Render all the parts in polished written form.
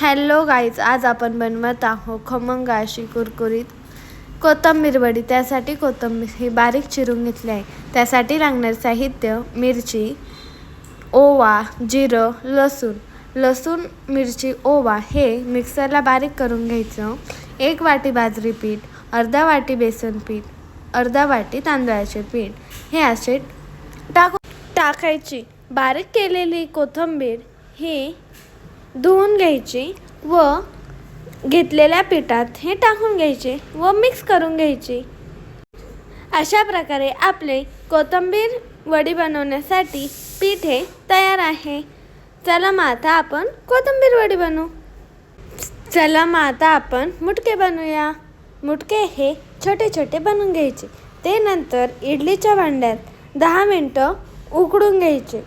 Hello guys, आज आपण बनवत आहोत खमंग अशी कुरकुरीत कोथिंबीर वडी। त्यासाठी कोथिंबीर ही बारीक चिरून घेतली आहे। त्यासाठी लागणारे साहित्य: मिरची, ओवा, जिरं, लसूण, मिरची, ओवा हे मिक्सरला बारीक करून घ्यायचं। 1 वाटी बाजरी पीठ, अर्धा वाटी बेसन पीठ, अर्धा वाटी तांदळाचे पीठ हे असे टाकायची। बारीक केलेली कोथिंबीर ही धुवून घ्यायची व घेतलेल्या पिठात हे टाकून घ्यायचे व मिक्स करून घ्यायची। अशा प्रकारे आपले कोथिंबीर वडी बनवण्यासाठी पीठ हे तयार आहे। चला मग आता आपण कोथिंबीर वडी बनवू। चला मग आता आपण मुटके बनवूया। मुटके हे छोटे छोटे बनवून घ्यायचे। ते नंतर इडलीच्या भांड्यात 10 मिनिटं उकडून घ्यायचे।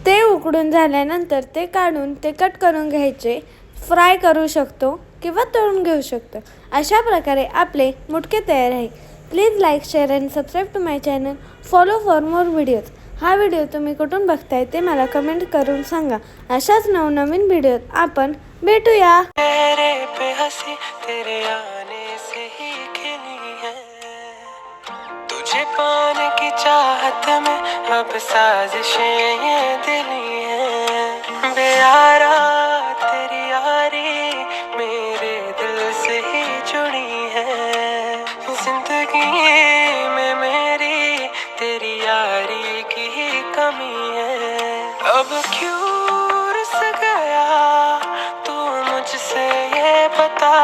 ते उकडून झाल्यानंतर ते काढून ते कट करून घ्यायचे। फ्राय करू शकतो किंवा तळून घेऊ शकतो। अशा प्रकारे आपले मुटके तयार आहे। Please like, share and subscribe to my channel. Follow for more videos. हा व्हिडिओ तुम्ही कुठून बघताय ते मला कमेंट करून सांगा। अशाच नवनवीन व्हिडिओत आपण भेटूया। तुझे पाने की चाहत में अब साजिशें ये दिली हैं। बेयारा तेरी यारी मेरे दिल से ही जुड़ी है। जिंदगी में मेरी तेरी यारी की ही कमी है। अब क्यों रुस गया तू मुझसे ये बता।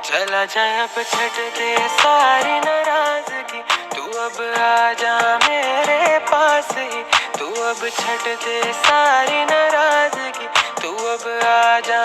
चला जाए अब छट दे सारी नाराजगी। तू अब आजा मेरे पास ही। तू अब छट दे सारी नाराजगी। तू अब आजा